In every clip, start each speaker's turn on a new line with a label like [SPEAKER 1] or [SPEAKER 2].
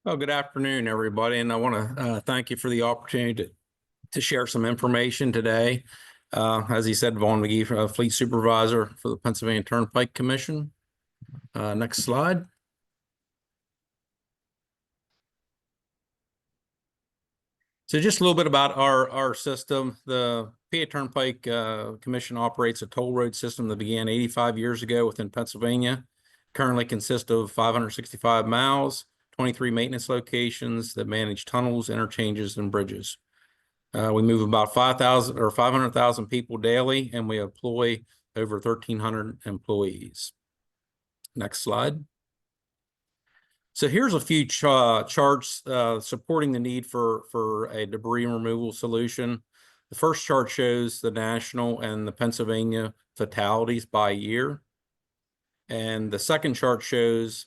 [SPEAKER 1] Well, good afternoon, everybody, and I want to thank you for the opportunity to share some information today. As he said, Vaughn McGee, Fleet Supervisor for the Pennsylvania Turnpike Commission. Next slide. So just a little bit about our system. The PA Turnpike Commission operates a toll road system that began 85 years ago within Pennsylvania. Currently consists of 565 miles, 23 maintenance locations that manage tunnels, interchanges, and bridges. We move about 5,000 or 500,000 people daily, and we employ over 1,300 employees. Next slide. So here's a few charts supporting the need for a debris removal solution. The first chart shows the national and the Pennsylvania fatalities by year. And the second chart shows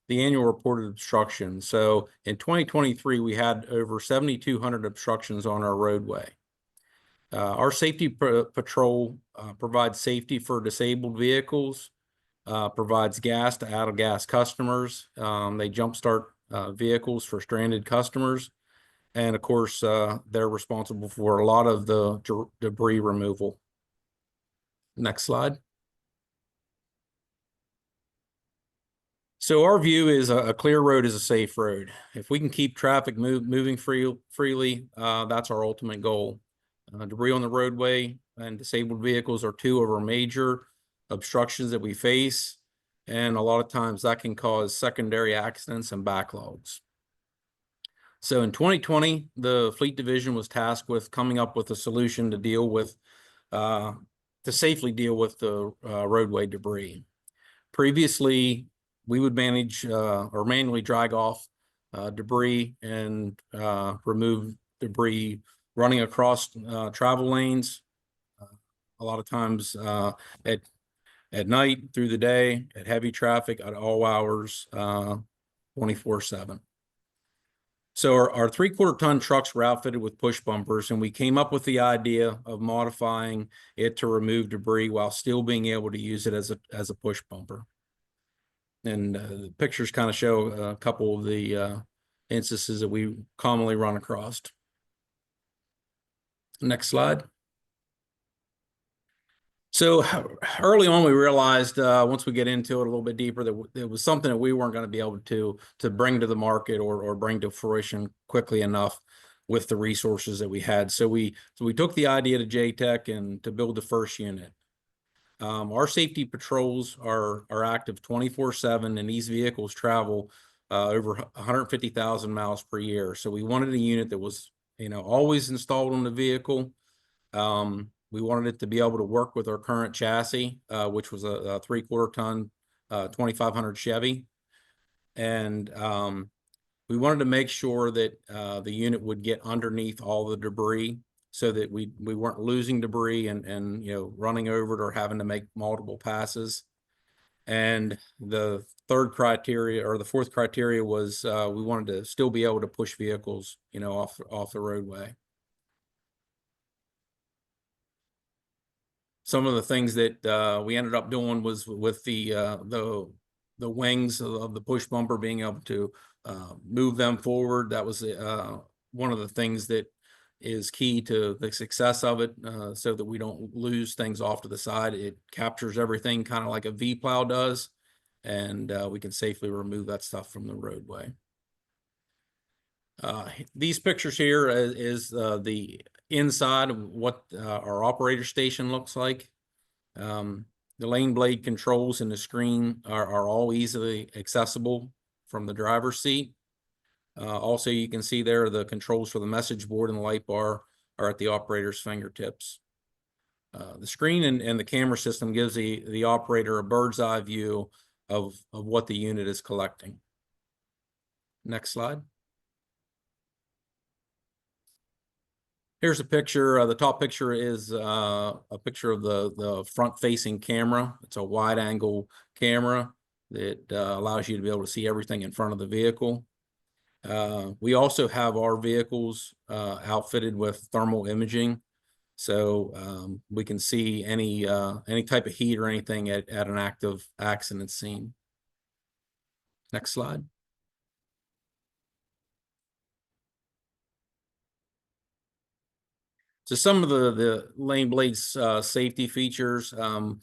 [SPEAKER 1] the annual reported obstruction. So in 2023, we had over 7,200 obstructions on our roadway. Our safety patrol provides safety for disabled vehicles, provides gas to out-of-gas customers. They jumpstart vehicles for stranded customers. And of course, they're responsible for a lot of the debris removal. Next slide. So our view is a clear road is a safe road. If we can keep traffic moving freely, that's our ultimate goal. Debris on the roadway and disabled vehicles are two of our major obstructions that we face. And a lot of times that can cause secondary accidents and backlogs. So in 2020, the Fleet Division was tasked with coming up with a solution to deal with, to safely deal with the roadway debris. Previously, we would manage or manually drag off debris and remove debris running across travel lanes. A lot of times at night, through the day, at heavy traffic, at all hours, 24/7. So our 3/4 ton trucks were outfitted with push bumpers, and we came up with the idea of modifying it to remove debris while still being able to use it as a push bumper. And the pictures kind of show a couple of the instances that we commonly run across. Next slide. So early on, we realized once we get into it a little bit deeper that it was something that we weren't going to be able to bring to the market or bring to fruition quickly enough with the resources that we had. So we took the idea to JTech and to build the first unit. Our safety patrols are active 24/7, and these vehicles travel over 150,000 miles per year. So we wanted a unit that was, always installed on the vehicle. We wanted it to be able to work with our current chassis, which was a 3/4 ton 2500 Chevy. And we wanted to make sure that the unit would get underneath all the debris, so that we weren't losing debris and running over it or having to make multiple passes. And the third criteria, or the fourth criteria, was we wanted to still be able to push vehicles off the roadway. Some of the things that we ended up doing was with the wings of the push bumper, being able to move them forward. That was one of the things that is key to the success of it, so that we don't lose things off to the side. It captures everything kind of like a V-plow does, and we can safely remove that stuff from the roadway. These pictures here is the inside of what our operator station looks like. The lane blade controls and the screen are all easily accessible from the driver's seat. Also, you can see there the controls for the message board and the light bar are at the operator's fingertips. The screen and the camera system gives the operator a bird's eye view of what the unit is collecting. Next slide. Here's a picture. The top picture is a picture of the front-facing camera. It's a wide-angle camera that allows you to be able to see everything in front of the vehicle. We also have our vehicles outfitted with thermal imaging, so we can see any type of heat or anything at an active accident scene. Next slide. So some of the lane blades safety features. The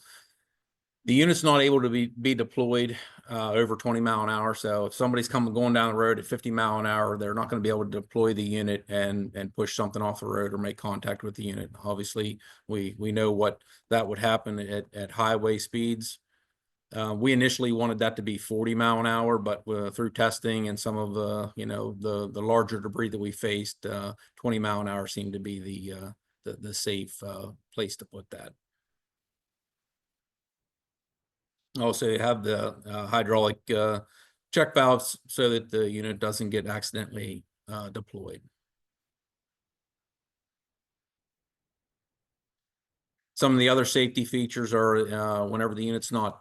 [SPEAKER 1] unit's not able to be deployed over 20 mph. So if somebody's going down the road at 50 mph, they're not going to be able to deploy the unit and push something off the road or make contact with the unit. Obviously, we know what that would happen at highway speeds. We initially wanted that to be 40 mph, but through testing and some of the the larger debris that we faced, 20 mph seemed to be the safe place to put that. Also, you have the hydraulic check valves so that the unit doesn't get accidentally deployed. Some of the other safety features are whenever the unit's not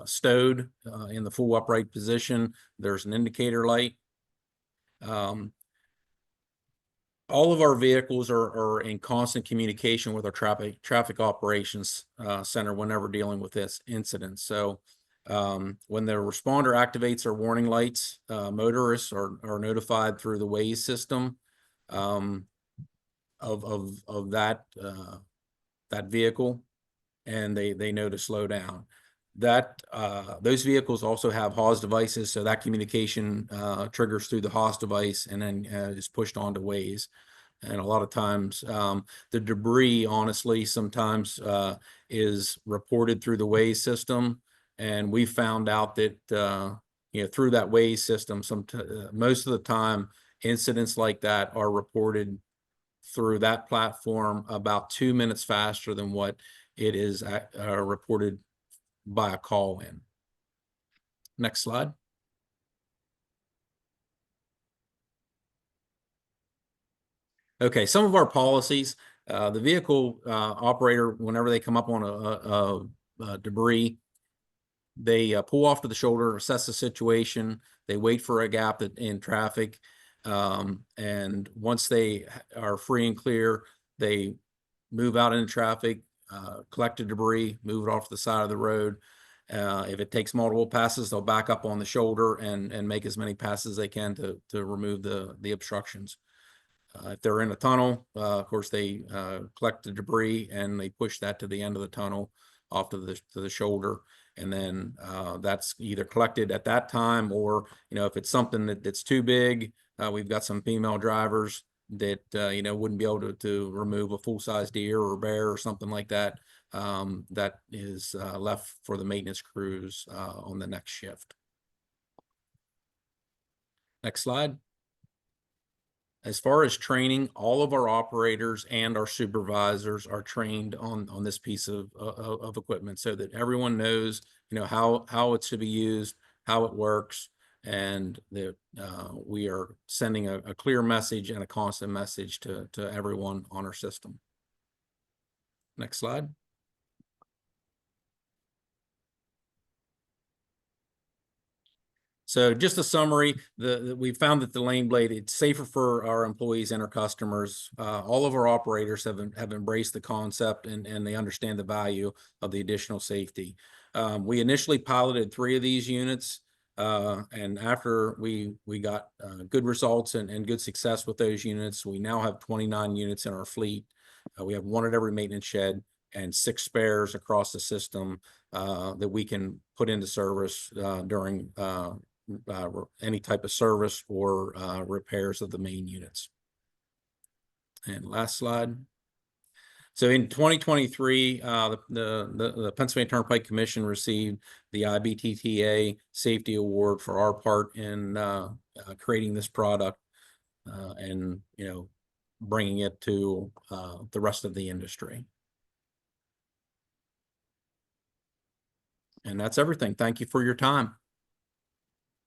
[SPEAKER 1] stowed in the full upright position, there's an indicator light. All of our vehicles are in constant communication with our traffic operations center whenever dealing with this incident. So when the responder activates our warning lights, motorists are notified through the Waze system of that vehicle, and they know to slow down. That those vehicles also have HAWS devices, so that communication triggers through the HAWS device and then is pushed onto Waze. And a lot of times the debris, honestly, sometimes is reported through the Waze system, and we found out that through that Waze system, most of the time incidents like that are reported through that platform about 2 minutes faster than what it is reported by a call in. Next slide. Okay, some of our policies, the vehicle operator, whenever they come up on a debris, they pull off to the shoulder, assess the situation, they wait for a gap in traffic, and once they are free and clear, they move out into traffic, collect the debris, move it off the side of the road. If it takes multiple passes, they'll back up on the shoulder and make as many passes as they can to remove the obstructions. If they're in a tunnel, of course, they collect the debris and they push that to the end of the tunnel off to the shoulder. And then that's either collected at that time, or, if it's something that's too big, we've got some female drivers that, wouldn't be able to remove a full-size deer or bear or something like that. That is left for the maintenance crews on the next shift. Next slide. As far as training, all of our operators and our supervisors are trained on this piece of equipment, so that everyone knows, how it's to be used, how it works, and that we are sending a clear message and a constant message to everyone on our system. Next slide. So just a summary, we found that the lane blade, it's safer for our employees and our customers. All of our operators have embraced the concept and they understand the value of the additional safety. We initially piloted 3 of these units, and after we got good results and good success with those units, we now have 29 units in our fleet. We have 1 at every maintenance shed and 6 spares across the system that we can put into service during any type of service or repairs of the main units. And last slide. So in 2023, the Pennsylvania Turnpike Commission received the IBTTA Safety Award for our part in creating this product and bringing it to the rest of the industry. And that's everything. Thank you for your time.